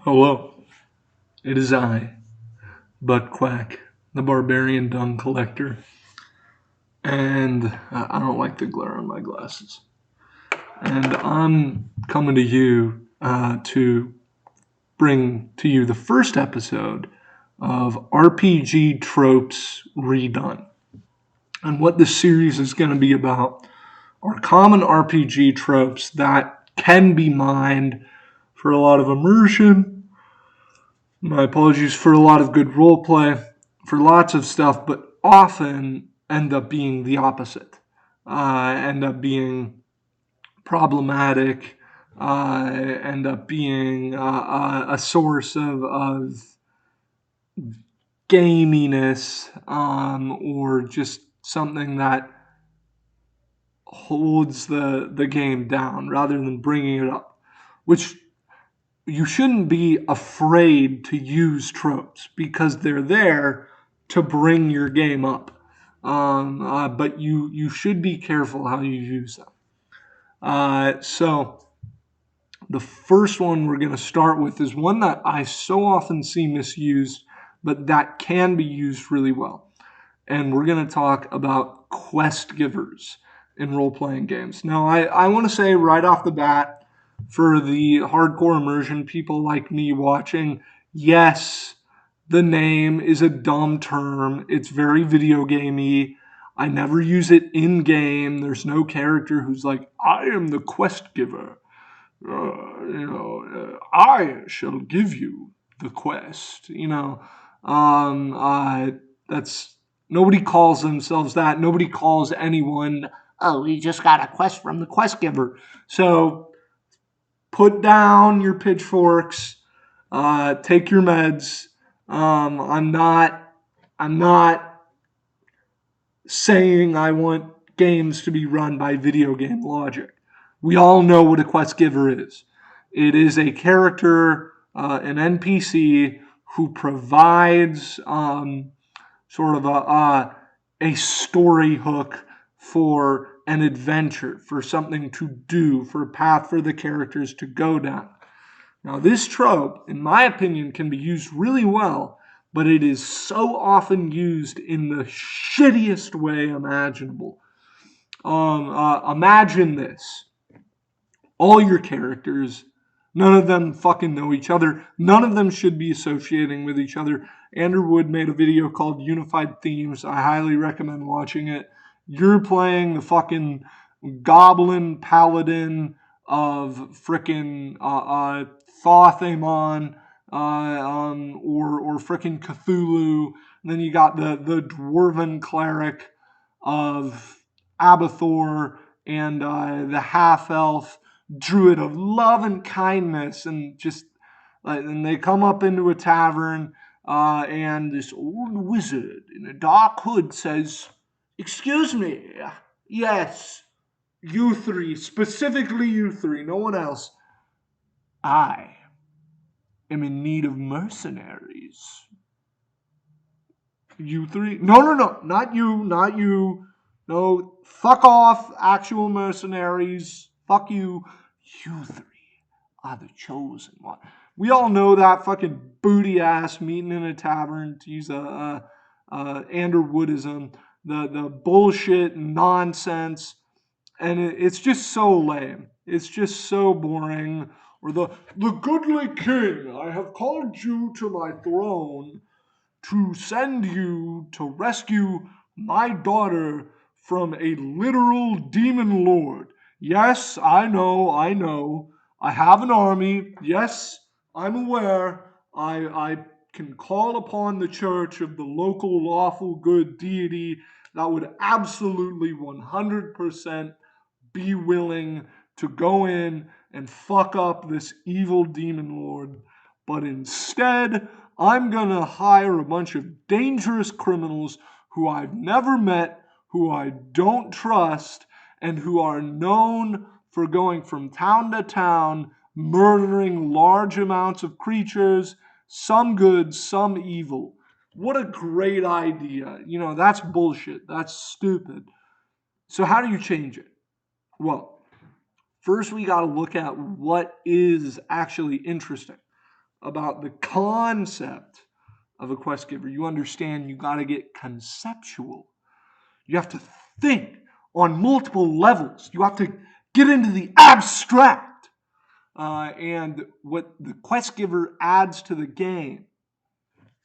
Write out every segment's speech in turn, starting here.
Hello, it is I, Butt Quack, the barbarian dung collector, and I don't like the glare on my glasses. And I'm coming to you to bring to you the first episode of RPG Tropes Redone. And what this series is going to be about are common RPG tropes that can be mined for a lot of immersion. My apologies for a lot of good roleplay, for lots of stuff, but often end up being the opposite. End up being problematic, end up being a source of gaminess, or just something that holds the game down rather than bringing it up, which you shouldn't be afraid to use tropes because they're there to bring your game up. But you should be careful how you use them. So the first one we're going to start with is one that I so often see misused, but that can be used really well. And we're going to talk about quest givers in role playing games. Now, I want to say right off the bat, for the hardcore immersion people like me watching, yes, the name is a dumb term. It's very video gamey. I never use it in game. There's no character who's like, I am the quest giver. I shall give you the quest. That's nobody calls themselves that. Nobody calls anyone. Oh, we just got a quest from the quest giver. So put down your pitchforks. Take your meds. I'm not. I'm not saying I want games to be run by video game logic. We all know what a quest giver is. It is a character, an NPC, who provides sort of a story hook for an adventure, for something to do, for a path for the characters to go down. Now, this trope, in my opinion, can be used really well, but it is so often used in the shittiest way imaginable. Imagine this. All your characters, none of them fucking know each other. None of them should be associating with each other. Andrew Wood made a video called Unified Themes. I highly recommend watching it. You're playing the fucking goblin paladin of frickin' Thoth Amon, or frickin' Cthulhu. And then you got the dwarven cleric of Abathor and the half elf druid of love and kindness, and just and they come up into a tavern, and this old wizard in a dark hood says, "Excuse me, yes, you three, specifically you three, no one else. I am in need of mercenaries. You three? No, no, no, not you, not you. No, fuck off, actual mercenaries. Fuck you. You three are the chosen one." We all know that fucking booty ass meeting in a tavern, to use a Andrew Woodism. The bullshit nonsense, and it's just so lame. It's just so boring. Or the goodly king, I have called you to my throne to send you to rescue my daughter from a literal demon lord. Yes, I know, I know. I have an army. Yes, I'm aware. I can call upon the church of the local lawful good deity that would absolutely 100% be willing to go in and fuck up this evil demon lord. But instead, I'm going to hire a bunch of dangerous criminals who I've never met, who I don't trust, and who are known for going from town to town, murdering large amounts of creatures, some good, some evil. What a great idea. That's bullshit. That's stupid. So, how do you change it? Well, first we got to look at what is actually interesting. about the concept of a quest giver, you understand you got to get conceptual. You have to think on multiple levels. You have to get into the abstract. And what the quest giver adds to the game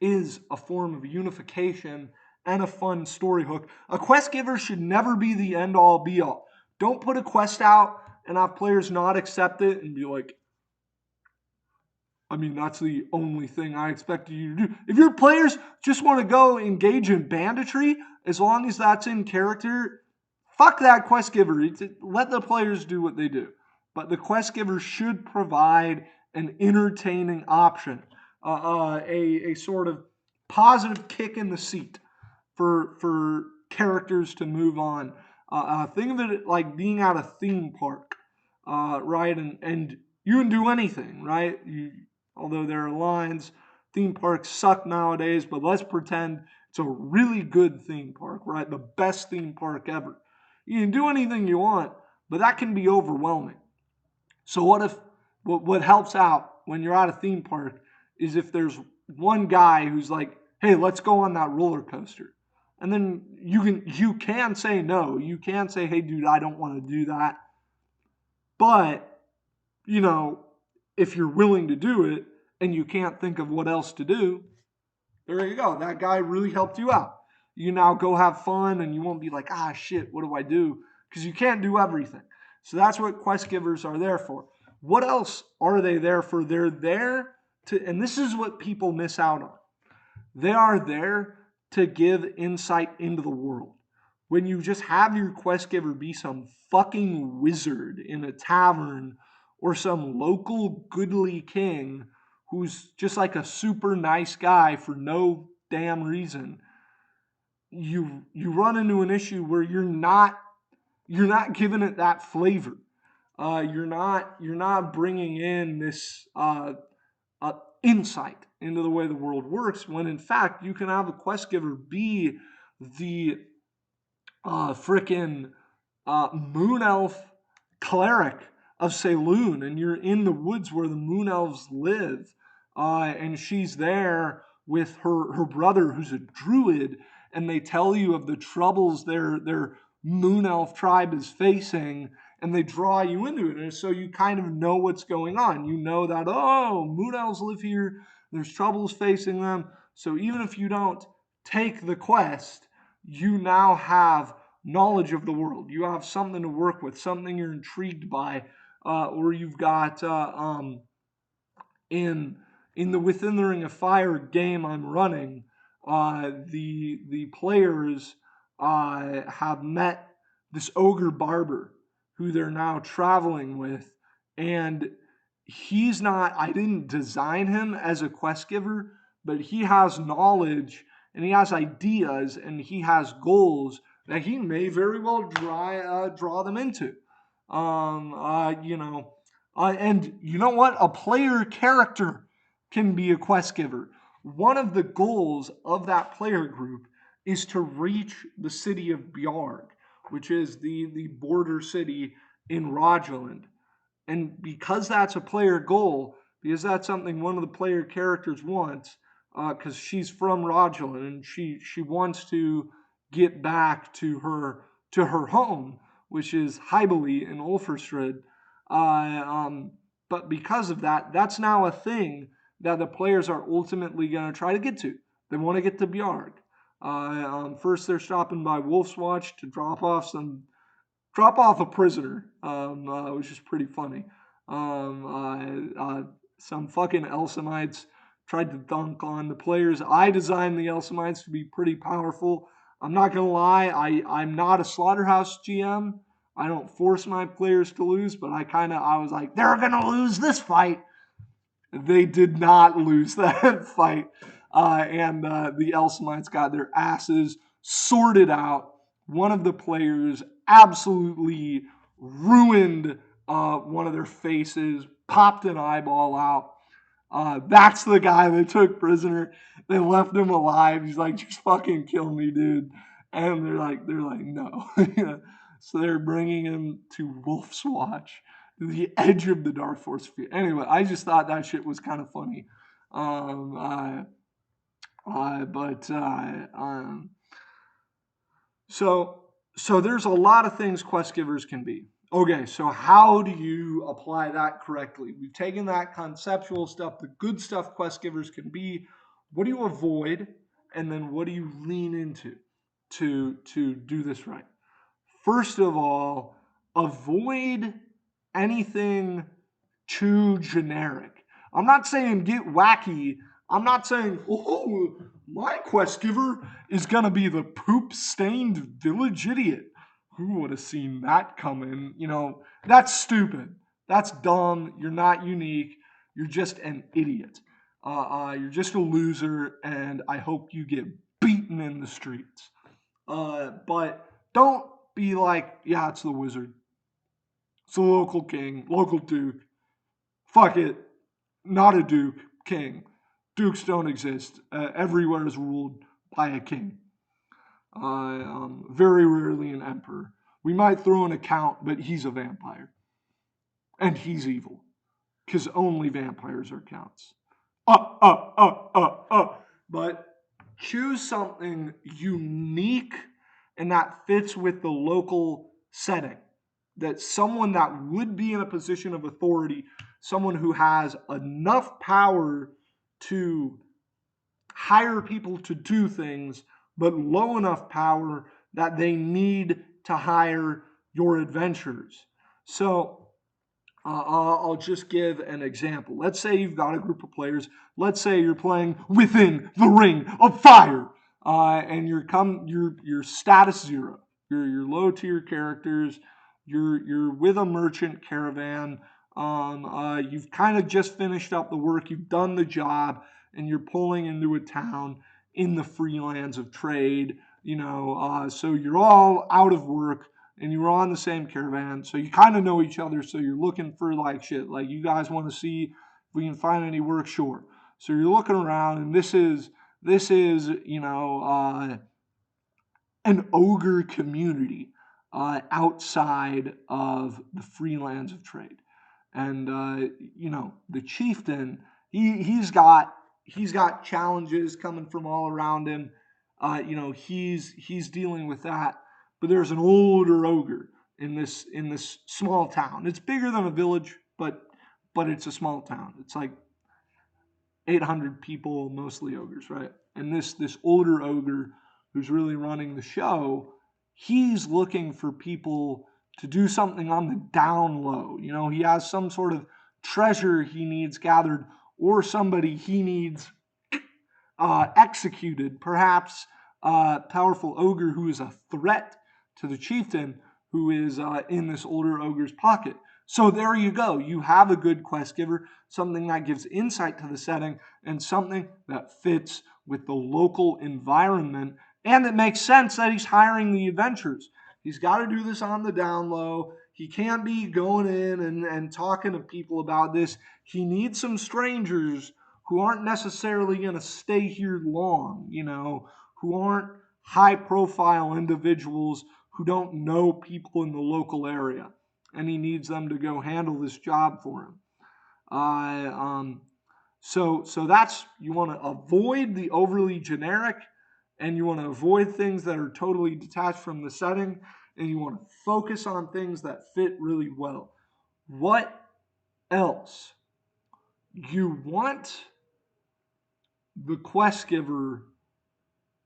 is a form of unification and a fun story hook. A quest giver should never be the end all be all. Don't put a quest out and have players not accept it and be like, I mean, that's the only thing I expected you to do. If your players just want to go engage in banditry, as long as that's in character, fuck that quest giver. Let the players do what they do. But the quest giver should provide an entertaining option, a sort of positive kick in the seat for characters to move on. Think of it like being at a theme park, right? And you can do anything, right? Although there are lines, theme parks suck nowadays, but let's pretend it's a really good theme park, right? The best theme park ever. You can do anything you want, but that can be overwhelming. So what helps out when you're at a theme park is if there's one guy who's like, "Hey, let's go on that roller coaster," and then you can say no. You can say, "Hey, dude, I don't want to do that," but you know, if you're willing to do it and you can't think of what else to do, there you go. That guy really helped you out. You now go have fun and you won't be like, shit, what do I do? Because you can't do everything. So that's what quest givers are there for. What else are they there for? They're there to, and this is what people miss out on. They are there to give insight into the world. When you just have your quest giver be some fucking wizard in a tavern or some local goodly king who's just like a super nice guy for no damn reason, you run into an issue where you're not giving it that flavor. You're not bringing in this insight into the way the world works, when in fact you can have a quest giver be the frickin' moon elf cleric of Saloon, and you're in the woods where the moon elves live, and she's there with her brother who's a druid, and they tell you of the troubles their moon elf tribe is facing, and they draw you into it, and so you kind of know what's going on. You know that, moon elves live here, there's troubles facing them, so even if you don't take the quest, you now have knowledge of the world. You have something to work with, something you're intrigued by, or you've got in the Within the Ring of Fire game I'm running. The players have met this ogre barber who they're now traveling with, and he's not. I didn't design him as a quest giver, but he has knowledge and he has ideas and he has goals that he may very well draw them into. And you know what? A player character can be a quest giver. One of the goals of that player group is to reach the city of Bjarg, which is the border city in Rogeland. And because that's a player goal, because that's something one of the player characters wants, because she's from Rogeland and she wants to get back to her home, which is Hybeli in Ulferstrad. But because of that, that's now a thing that the players are ultimately going to try to get to. They want to get to Bjarg. First, they're stopping by Wolf's Watch to drop off a prisoner, which is pretty funny. Some fucking Elsamites tried to dunk on the players. I designed the Elsamites to be pretty powerful. I'm not gonna lie, I'm not a slaughterhouse GM. I don't force my players to lose, but I was like, they're gonna lose this fight. They did not lose that fight, and the Elsamites got their asses sorted out. One of the players absolutely ruined one of their faces, popped an eyeball out. That's the guy they took prisoner. They left him alive. He's like, just fucking kill me, dude. And they're like, no. So they're bringing him to Wolf's Watch, the edge of the Dark Force field. Anyway, I just thought that shit was kind of funny. Um, uh, but so so there's a lot of things quest givers can be. Okay, so how do you apply that correctly? We've taken that conceptual stuff, the good stuff quest givers can be. What do you avoid, and then what do you lean into to do this right? First of all, avoid anything too generic. I'm not saying get wacky. I'm not saying, oh, my quest giver is going to be the poop stained village idiot. Who would have seen that coming? That's stupid. That's dumb. You're not unique. You're just an idiot. You're just a loser, and I hope you get beaten in the streets. But don't be like, yeah, it's the wizard. It's the local king, local duke. Fuck it. Not a duke, king. Dukes don't exist. Everywhere is ruled by a king. Very rarely an emperor. We might throw in a count, but he's a vampire. And he's evil. Because only vampires are counts. But choose something unique and that fits with the local setting. That someone that would be in a position of authority, someone who has enough power to hire people to do things, but low enough power that they need to hire your adventurers. So I'll just give an example. Let's say you've got a group of players. Let's say you're playing within the ring of fire, and you're status 0. You're low tier characters. You're with a merchant caravan. You've kind of just finished up the work. You've done the job, and you're pulling into a town in the free lands of trade. So you're all out of work and you were on the same caravan, so you kind of know each other. So you're looking for like shit, like you guys want to see if we can find any work, sure. So you're looking around, and this is an ogre community outside of the free lands of trade, and the chieftain he's got challenges coming from all around him. He's dealing with that, but there's an older ogre in this small town. It's bigger than a village, but it's a small town. It's like 800 people, mostly ogres, right? And this older ogre who's really running the show, he's looking for people to do something on the down low. He has some sort of treasure he needs gathered, or somebody he needs executed, perhaps a powerful ogre who is a threat to the chieftain who is in this older ogre's pocket. So there you go. You have a good quest giver, something that gives insight to the setting, and something that fits with the local environment, and it makes sense that he's hiring the adventurers. He's got to do this on the down low. He can't be going in and talking to people about this. He needs some strangers who aren't necessarily going to stay here long, who aren't high profile individuals who don't know people in the local area. And he needs them to go handle this job for him. So that's, you want to avoid the overly generic, and you want to avoid things that are totally detached from the setting, and you want to focus on things that fit really well. What else? You want the quest giver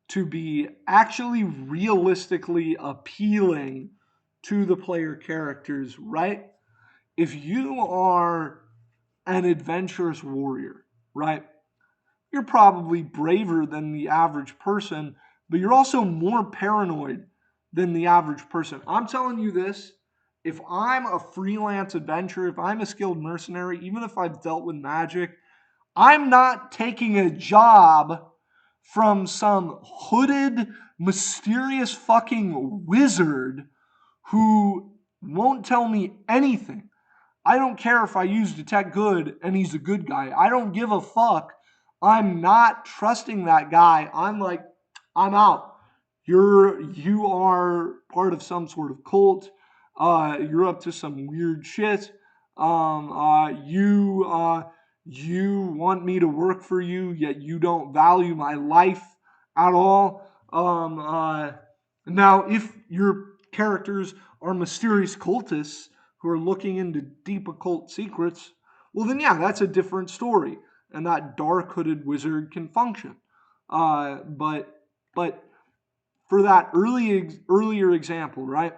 to be actually realistically appealing to the player characters, right? If you are an adventurous warrior, right? You're probably braver than the average person, but you're also more paranoid than the average person. I'm telling you this, if I'm a freelance adventurer, if I'm a skilled mercenary, even if I've dealt with magic, I'm not taking a job from some hooded, mysterious fucking wizard who won't tell me anything. I don't care if I use Detect Good and he's a good guy. I don't give a fuck. I'm not trusting that guy. I'm like, I'm out. You are part of some sort of cult. You're up to some weird shit. You want me to work for you, yet you don't value my life at all. Now, if your characters are mysterious cultists who are looking into deep occult secrets, well, then yeah, that's a different story, and that dark hooded wizard can function. But for that earlier example, right?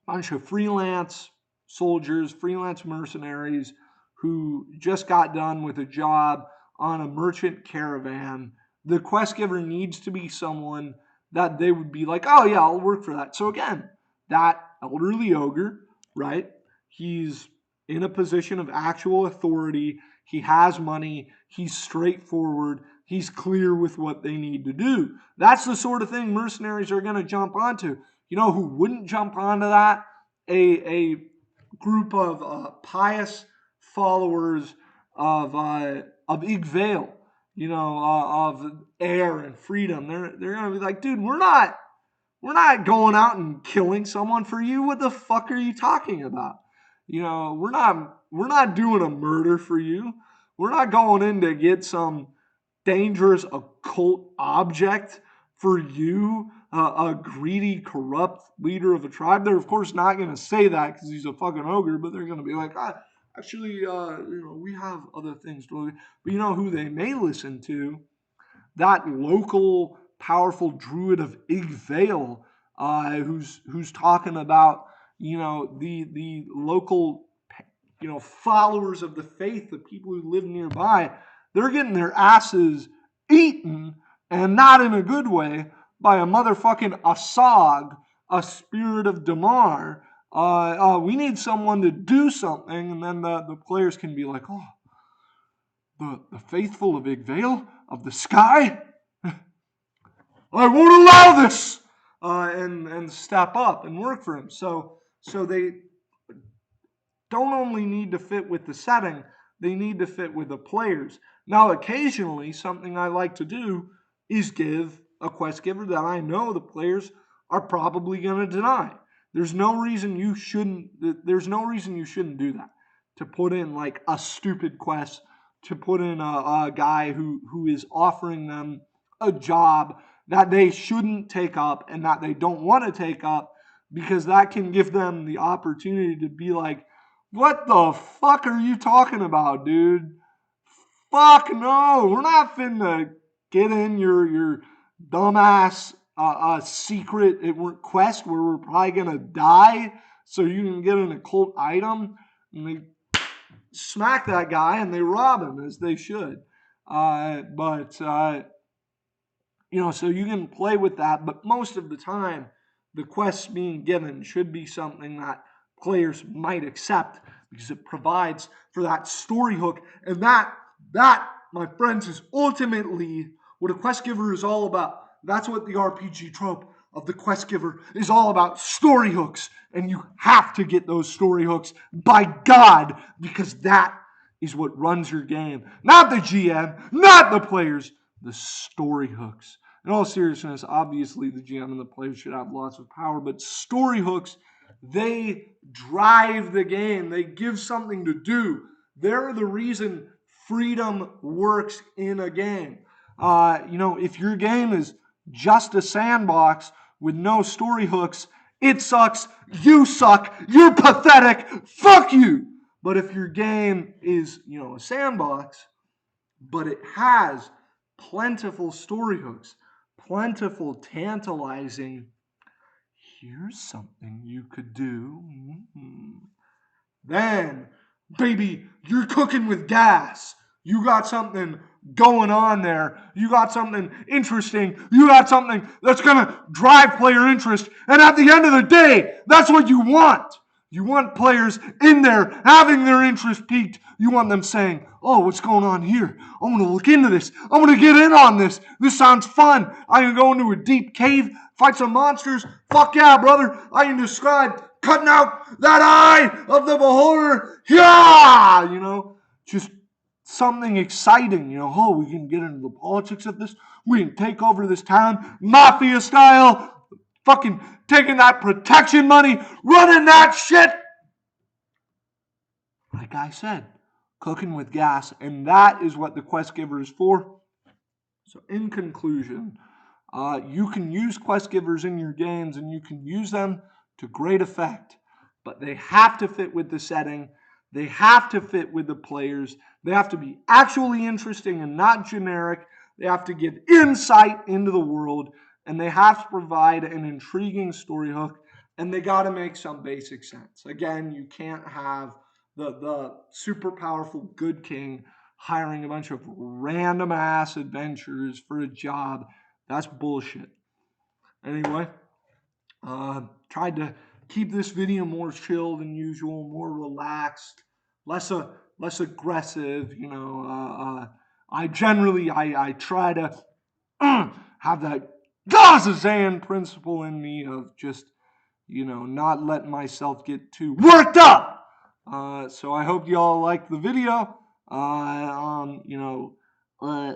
Bunch of freelance soldiers, freelance mercenaries who just got done with a job on a merchant caravan. The quest giver needs to be someone that they would be like, oh yeah, I'll work for that. So again, that elderly ogre, right? He's in a position of actual authority. He has money. He's straightforward. He's clear with what they need to do. That's the sort of thing mercenaries are going to jump onto. You know who wouldn't jump onto that? A group of pious followers of Igvale, of air and freedom. They're gonna be like, dude, we're not going out and killing someone for you. What the fuck are you talking about? We're not doing a murder for you. We're not going in to get some dangerous occult object for you, a greedy, corrupt leader of a tribe. They're of course not going to say that because he's a fucking ogre, but they're going to be like, actually, we have other things to do. But you know who they may listen to? That local powerful druid of Igvale, who's talking about the local followers of the faith, the people who live nearby. They're getting their asses eaten, and not in a good way, by a motherfucking Asag, a spirit of Damar. We need someone to do something, and then the players can be like, oh, the faithful of Igvale, of the sky? I won't allow this! And step up and work for him. So they don't only need to fit with the setting, they need to fit with the players. Now, occasionally, something I like to do is give a quest giver that I know the players are probably going to deny. There's no reason you shouldn't. There's no reason you shouldn't do that. To put in like a stupid quest, to put in a guy who is offering them a job that they shouldn't take up and that they don't want to take up, because that can give them the opportunity to be like, what the fuck are you talking about, dude? Fuck no, we're not finna get in your dumbass secret quest where we're probably gonna die so you can get an occult item. And they smack that guy and they rob him as they should. But so you can play with that, but most of the time, the quests being given should be something that players might accept because it provides for that story hook. And that, my friends, is ultimately what a quest giver is all about. That's what the RPG trope of the quest giver is all about: story hooks. And you have to get those story hooks, by God, because that is what runs your game. Not the GM, not the players, the story hooks. In all seriousness, obviously the GM and the players should have lots of power, but story hooks, they drive the game. They give something to do. They're the reason freedom works in a game. If your game is just a sandbox with no story hooks, it sucks. You suck. You're pathetic. Fuck you. But if your game is, a sandbox, but it has plentiful story hooks, plentiful, tantalizing, here's something you could do. Then, baby, you're cooking with gas. You got something going on there. You got something interesting. You got something that's going to drive player interest. And at the end of the day, that's what you want. You want players in there having their interest piqued. You want them saying, oh, what's going on here? I want to look into this. I want to get in on this. This sounds fun. I can go into a deep cave, fight some monsters. Fuck yeah, brother. I can describe cutting out that eye of the beholder. Yeah! Just something exciting. Oh, we can get into the politics of this. We can take over this town, mafia style. Fucking taking that protection money, running that shit. Like I said, cooking with gas, and that is what the quest giver is for. So in conclusion, you can use quest givers in your games and you can use them to great effect, but they have to fit with the setting. They have to fit with the players. They have to be actually interesting and not generic. They have to give insight into the world, and they have to provide an intriguing story hook, and they got to make some basic sense. Again, you can't have the super powerful good king hiring a bunch of random ass adventurers for a job. That's bullshit. Anyway, tried to keep this video more chill than usual, more relaxed, less aggressive. I try to have that Gazazan principle in me of just not letting myself get too worked up. So I hope y'all like the video.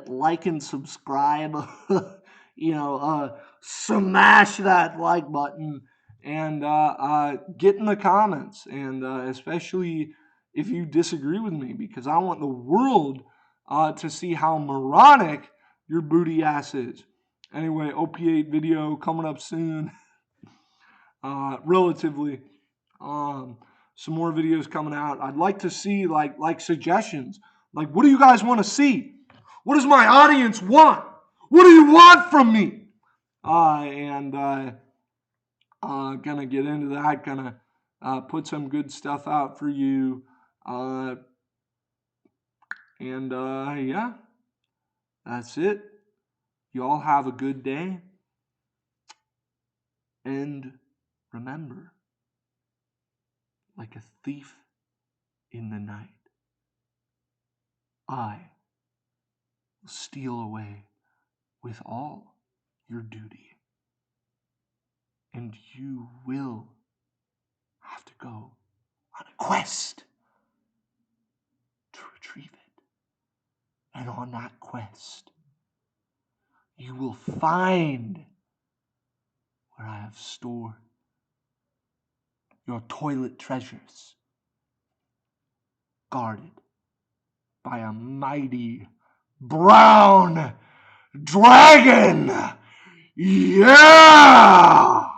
Like and subscribe. Smash that like button and get in the comments. And especially if you disagree with me, because I want the world to see how moronic your booty ass is. Anyway, opiate video coming up soon. Relatively. Some more videos coming out. I'd like to see like suggestions. Like, what do you guys want to see? What does my audience want? What do you want from me? Gonna get into that. Gonna put some good stuff out for you. Yeah, that's it. Y'all have a good day. And remember, like a thief in the night, I will steal away with all your duty. And you will have to go on a quest to retrieve it. And on that quest, you will find where I have stored your toilet treasures, guarded by a mighty brown dragon. Yeah!